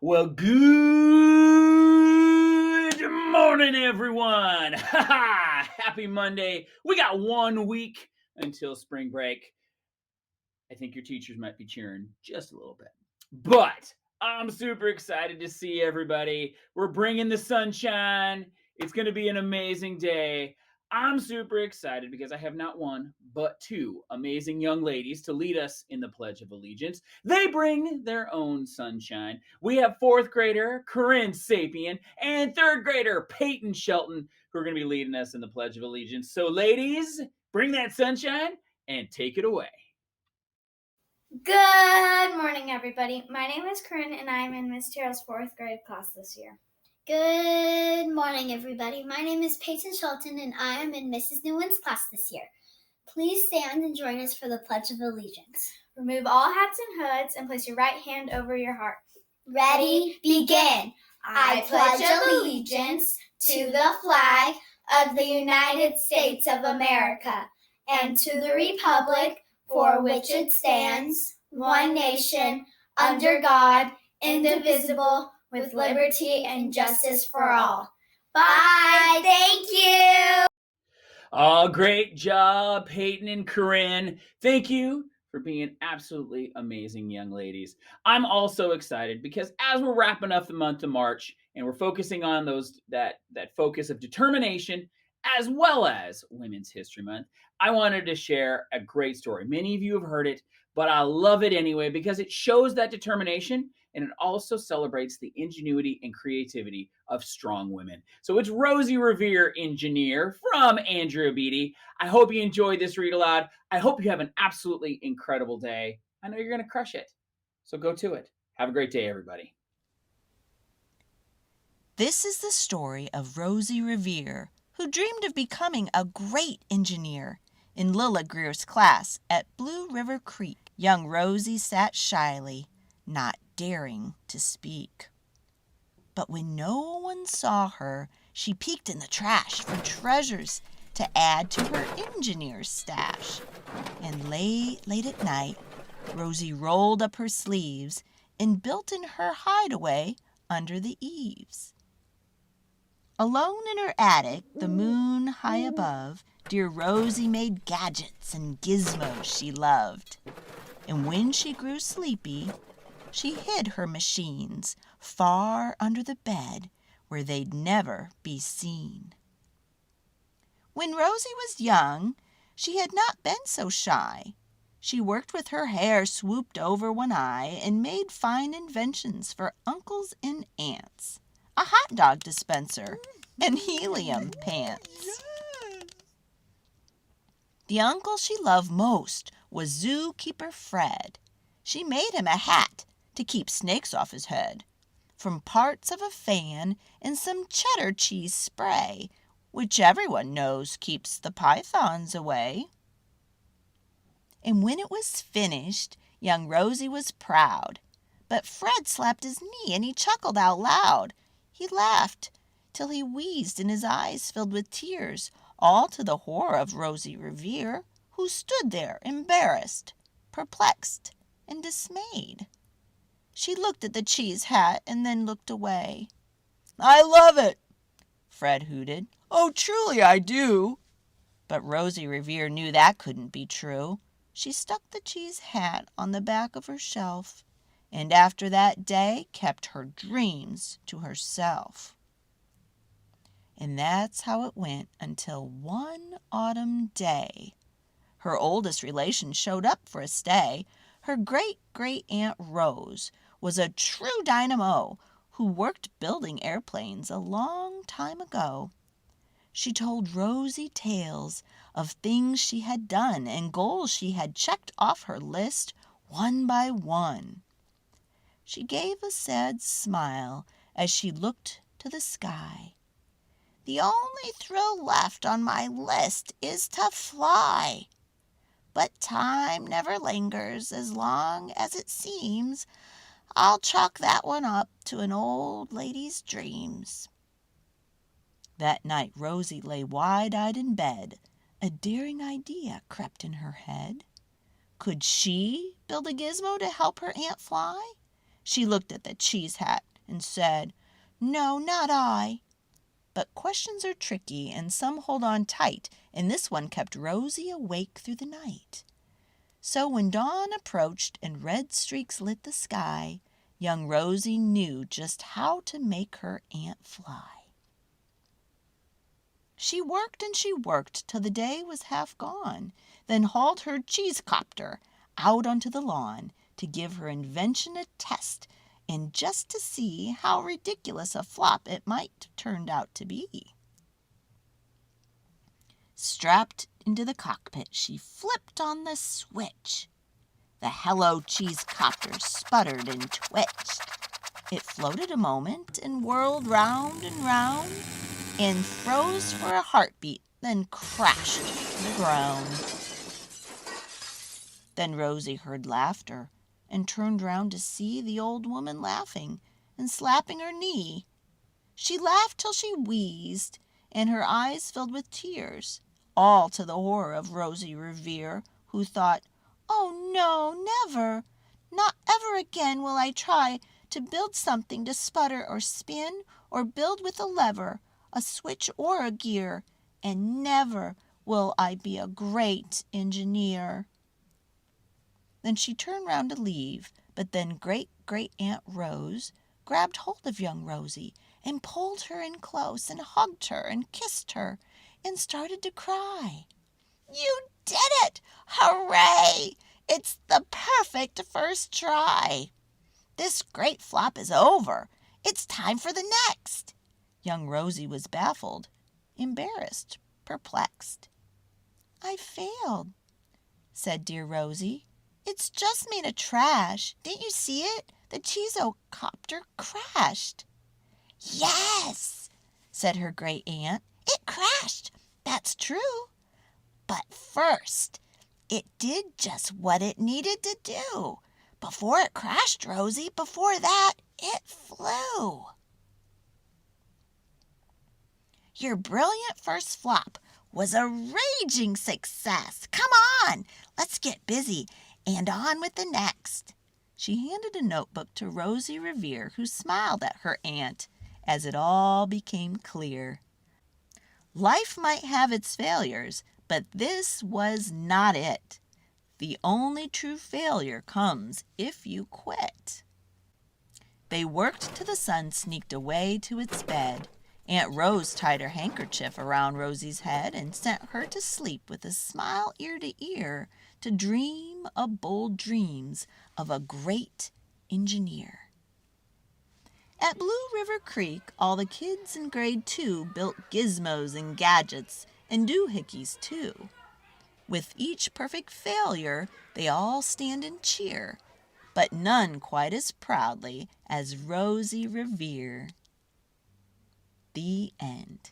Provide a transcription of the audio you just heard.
Well, good morning, everyone. Happy Monday. We got 1 week until spring break. I think your teachers might be cheering just a little bit. But I'm super excited to see everybody. We're bringing the sunshine. It's going to be an amazing day. I'm super excited because I have not one, but two amazing young ladies to lead us in the Pledge of Allegiance. They bring their own sunshine. We have fourth grader Corinne Sapien and third grader Peyton Shelton who are going to be leading us in the Pledge of Allegiance. So, ladies, bring that sunshine and take it away. Good morning, everybody. My name is Corinne, and I am in Miss Terrell's fourth grade class this year. Good morning, everybody. My name is Peyton Shelton, and I am in Mrs. Newland's class this year. Please stand and join us for the Pledge of Allegiance. Remove all hats and hoods and place your right hand over your heart. Ready, begin. I pledge allegiance to the flag of the United States of America and to the republic for which it stands, one nation, under God, indivisible, with liberty and justice for all. Bye. Thank you. Oh, great job, Peyton and Corinne. Thank you for being absolutely amazing young ladies. I'm also excited because as we're wrapping up the month of March and we're focusing on that focus of determination as well as Women's History Month, I wanted to share a great story. Many of you have heard it, but I love it anyway because it shows that determination and it also celebrates the ingenuity and creativity of strong women. So it's Rosie Revere, engineer from Andrea Beatty. I hope you enjoyed this read aloud. I hope you have an absolutely incredible day. I know you're going to crush it. So go to it. Have a great day, everybody. This is the story of Rosie Revere, who dreamed of becoming a great engineer. In Lilla Greer's class at Blue River Creek, young Rosie sat shyly, not daring to speak. But when no one saw her, she peeked in the trash for treasures to add to her engineer's stash. And late at night, Rosie rolled up her sleeves and built in her hideaway under the eaves. Alone in her attic, the moon high above, dear Rosie made gadgets and gizmos she loved. And when she grew sleepy, she hid her machines far under the bed where they'd never be seen. When Rosie was young, she had not been so shy. She worked with her hair swooped over one eye and made fine inventions for uncles and aunts. A hot dog dispenser and helium pants. The uncle she loved most was Zookeeper Fred. She made him a hat to keep snakes off his head, from parts of a fan and some cheddar cheese spray, which everyone knows keeps the pythons away. And when it was finished, young Rosie was proud. But Fred slapped his knee and he chuckled out loud. He laughed till he wheezed and his eyes filled with tears, all to the horror of Rosie Revere, who stood there embarrassed, perplexed, and dismayed. She looked at the cheese hat and then looked away. "I love it," Fred hooted. "Oh, truly I do." But Rosie Revere knew that couldn't be true. She stuck the cheese hat on the back of her shelf, and after that day kept her dreams to herself. And that's how it went until one autumn day. Her oldest relation showed up for a stay. Her great-great-aunt Rose was a true dynamo who worked building airplanes a long time ago. She told Rosie tales of things she had done and goals she had checked off her list one by one. She gave a sad smile as she looked to the sky. "The only thrill left on my list is to fly. But time never lingers as long as it seems. I'll chalk that one up to an old lady's dreams." That night Rosie lay wide-eyed in bed. A daring idea crept in her head. Could she build a gizmo to help her aunt fly? She looked at the cheese hat and said, "No, not I." But questions are tricky, and some hold on tight, and this one kept Rosie awake through the night. So when dawn approached and red streaks lit the sky, young Rosie knew just how to make her aunt fly. She worked and she worked till the day was half gone, then hauled her cheese-copter out onto the lawn to give her invention a test and just to see how ridiculous a flop it might turned out to be. Strapped into the cockpit, she flipped on the switch. The Hello Cheese-copter sputtered and twitched. It floated a moment and whirled round and round and froze for a heartbeat, then crashed to the ground. Then Rosie heard laughter and turned round to see the old woman laughing and slapping her knee. She laughed till she wheezed, and her eyes filled with tears, all to the horror of Rosie Revere, who thought, "Oh no, never, not ever again will I try to build something to sputter or spin or build with a lever, a switch or a gear, and never will I be a great engineer." Then she turned round to leave, but then Great-Great-Aunt Rose grabbed hold of young Rosie and pulled her in close and hugged her and kissed her and started to cry. "You did it! Hooray! It's the perfect first try. This great flop is over. It's time for the next." Young Rosie was baffled, embarrassed, perplexed. "I failed," said dear Rosie. "It's just made of trash. Didn't you see it? The cheese-copter crashed." "Yes," said her great aunt. "It crashed. That's true. But first, it did just what it needed to do. Before it crashed, Rosie, before that, it flew." "Your brilliant first flop was a raging success. Come on, let's get busy and on with the next." She handed a notebook to Rosie Revere, who smiled at her aunt as it all became clear. Life might have its failures, but this was not it. The only true failure comes if you quit. They worked till the sun sneaked away to its bed. Aunt Rose tied her handkerchief around Rosie's head and sent her to sleep with a smile ear to ear to dream a bold dreams of a great engineer. At Blue River Creek, all the kids in grade 2 built gizmos and gadgets and doohickeys too. With each perfect failure, they all stand and cheer, but none quite as proudly as Rosie Revere. The end.